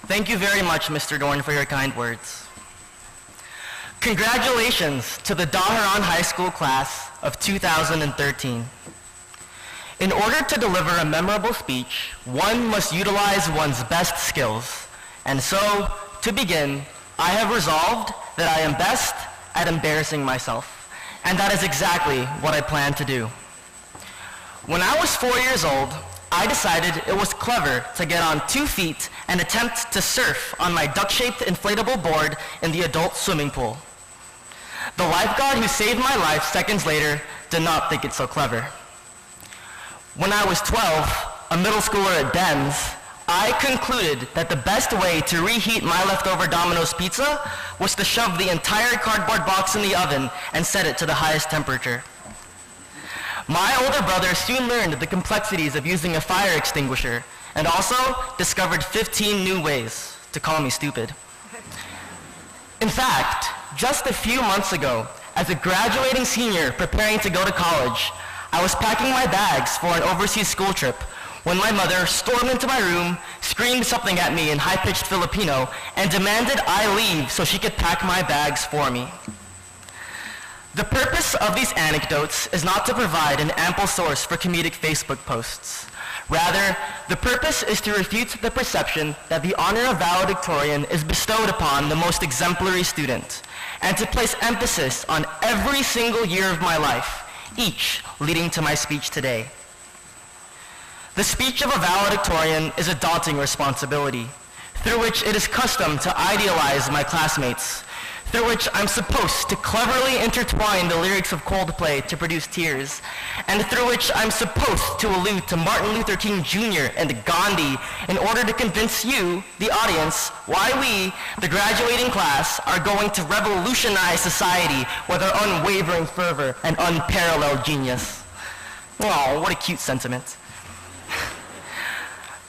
Thank you very much, Mr. Dorn, for your kind words. Congratulations to the Daharan High School class of 2013. In order to deliver a memorable speech, one must utilize one's best skills. And so, to begin, I have resolved that I am best at embarrassing myself. And that is exactly what I plan to do. When I was 4 years old, I decided it was clever to get on 2 feet and attempt to surf on my duck-shaped inflatable board in the adult swimming pool. The lifeguard who saved my life seconds later did not think it so clever. When I was 12, a middle schooler at Dems, I concluded that the best way to reheat my leftover Domino's pizza was to shove the entire cardboard box in the oven and set it to the highest temperature. My older brother soon learned the complexities of using a fire extinguisher and also discovered 15 new ways to call me stupid. In fact, just a few months ago, as a graduating senior preparing to go to college, I was packing my bags for an overseas school trip when my mother stormed into my room, screamed something at me in high-pitched Filipino, and demanded I leave so she could pack my bags for me. The purpose of these anecdotes is not to provide an ample source for comedic Facebook posts. Rather, the purpose is to refute the perception that the honor of valedictorian is bestowed upon the most exemplary student, and to place emphasis on every single year of my life, each leading to my speech today. The speech of a valedictorian is a daunting responsibility, through which it is custom to idealize my classmates, through which I'm supposed to cleverly intertwine the lyrics of Coldplay to produce tears, and through which I'm supposed to allude to Martin Luther King Jr. and Gandhi in order to convince you, the audience, why we, the graduating class, are going to revolutionize society with our unwavering fervor and unparalleled genius. Oh, what a cute sentiment.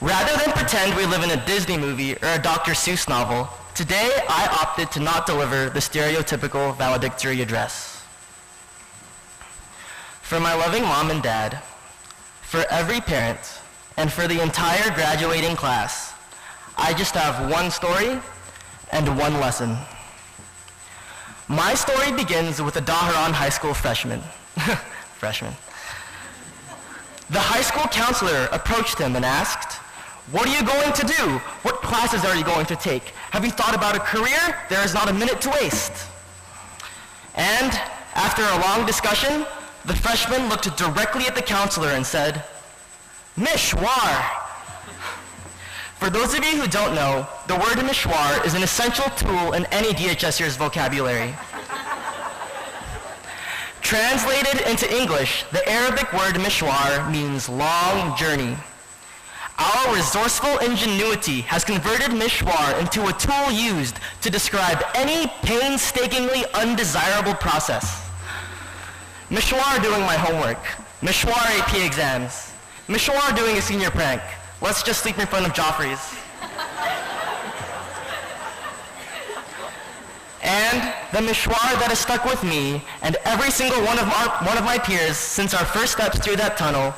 Rather than pretend we live in a Disney movie or a Dr. Seuss novel, today I opted to not deliver the stereotypical valedictory address. For my loving mom and dad, for every parent, and for the entire graduating class, I just have one story and one lesson. My story begins with a Daharan High School freshman. The high school counselor approached him and asked, "What are you going to do? What classes are you going to take? Have you thought about a career? There is not a minute to waste." And after a long discussion, the freshman looked directly at the counselor and said, "Mishwar." For those of you who don't know, the word mishwar is an essential tool in any DHSer's vocabulary. Translated into English, the Arabic word mishwar means long journey. Our resourceful ingenuity has converted mishwar into a tool used to describe any painstakingly undesirable process. Mishwar doing my homework, mishwar AP exams, mishwar doing a senior prank, let's just sleep in front of Joffrey's. And the mishwar that has stuck with me and every single one of my peers since our first steps through that tunnel,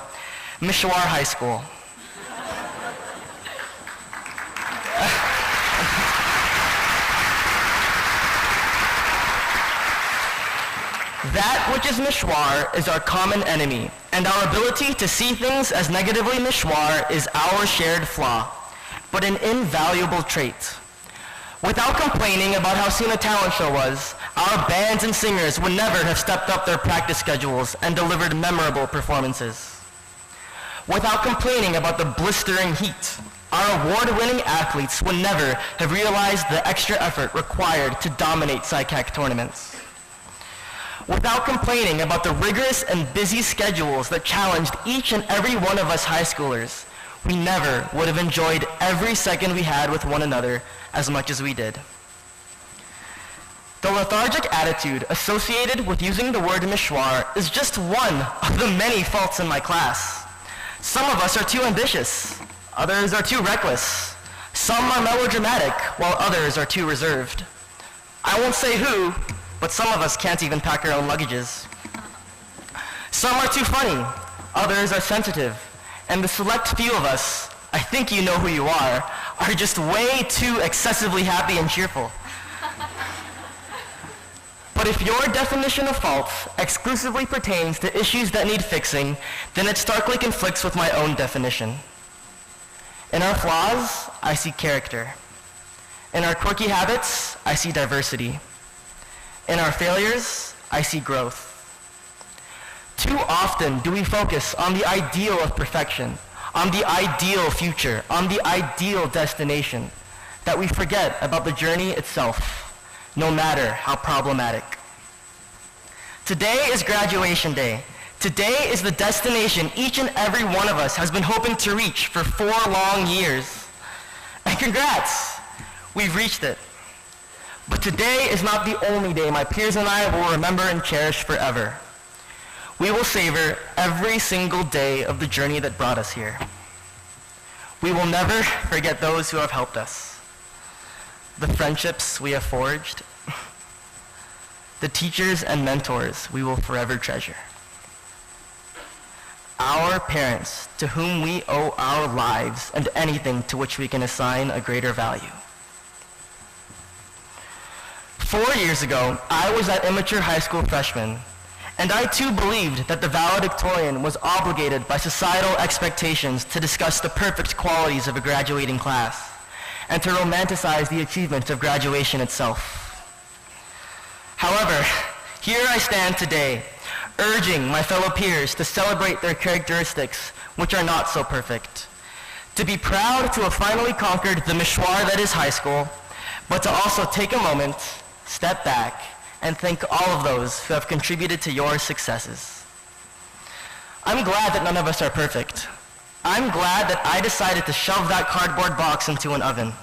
Mishwar High School. That which is mishwar is our common enemy, and our ability to see things as negatively mishwar is our shared flaw, but an invaluable trait. Without complaining about how soon a talent show was, our bands and singers would never have stepped up their practice schedules and delivered memorable performances. Without complaining about the blistering heat, our award-winning athletes would never have realized the extra effort required to dominate PsyCAC tournaments. Without complaining about the rigorous and busy schedules that challenged each and every one of us high schoolers, we never would have enjoyed every second we had with one another as much as we did. The lethargic attitude associated with using the word mishwar is just one of the many faults in my class. Some of us are too ambitious, others are too reckless, some are melodramatic, while others are too reserved. I won't say who, but some of us can't even pack our own luggages. Some are too funny, others are sensitive, and the select few of us, I think you know who you are just way too excessively happy and cheerful. But if your definition of faults exclusively pertains to issues that need fixing, then it starkly conflicts with my own definition. In our flaws, I see character. In our quirky habits, I see diversity. In our failures, I see growth. Too often do we focus on the ideal of perfection, on the ideal future, on the ideal destination, that we forget about the journey itself, no matter how problematic. Today is graduation day. Today is the destination each and every one of us has been hoping to reach for 4 long years. And congrats, we've reached it. But today is not the only day my peers and I will remember and cherish forever. We will savor every single day of the journey that brought us here. We will never forget those who have helped us, the friendships we have forged, the teachers and mentors we will forever treasure, our parents to whom we owe our lives and anything to which we can assign a greater value. 4 years ago, I was that immature high school freshman, and I too believed that the valedictorian was obligated by societal expectations to discuss the perfect qualities of a graduating class and to romanticize the achievement of graduation itself. However, here I stand today, urging my fellow peers to celebrate their characteristics, which are not so perfect, to be proud to have finally conquered the mishwar that is high school, but to also take a moment, step back, and thank all of those who have contributed to your successes. I'm glad that none of us are perfect. I'm glad that I decided to shove that cardboard box into an oven.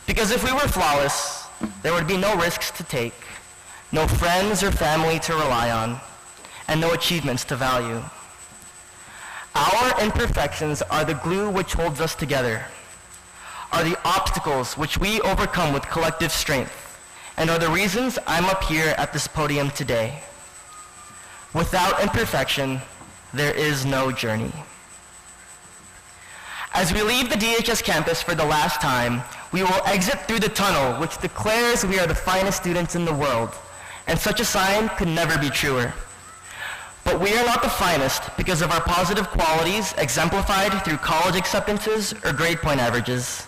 Because if we were flawless, there would be no risks to take, no friends or family to rely on, and no achievements to value. Our imperfections are the glue which holds us together, are the obstacles which we overcome with collective strength, and are the reasons I'm up here at this podium today. Without imperfection, there is no journey. As we leave the DHS campus for the last time, we will exit through the tunnel which declares we are the finest students in the world, and such a sign could never be truer. But we are not the finest because of our positive qualities exemplified through college acceptances or grade point averages.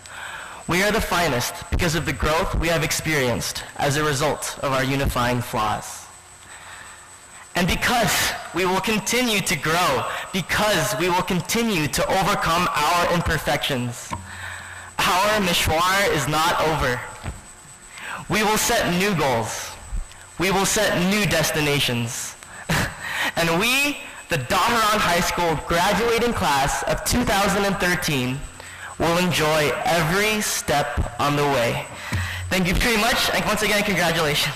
We are the finest because of the growth we have experienced as a result of our unifying flaws. And because we will continue to grow, because we will continue to overcome our imperfections, our mishwar is not over. We will set new goals. We will set new destinations. And we, the Daharan High School graduating class of 2013, will enjoy every step on the way. Thank you very much, and once again, congratulations.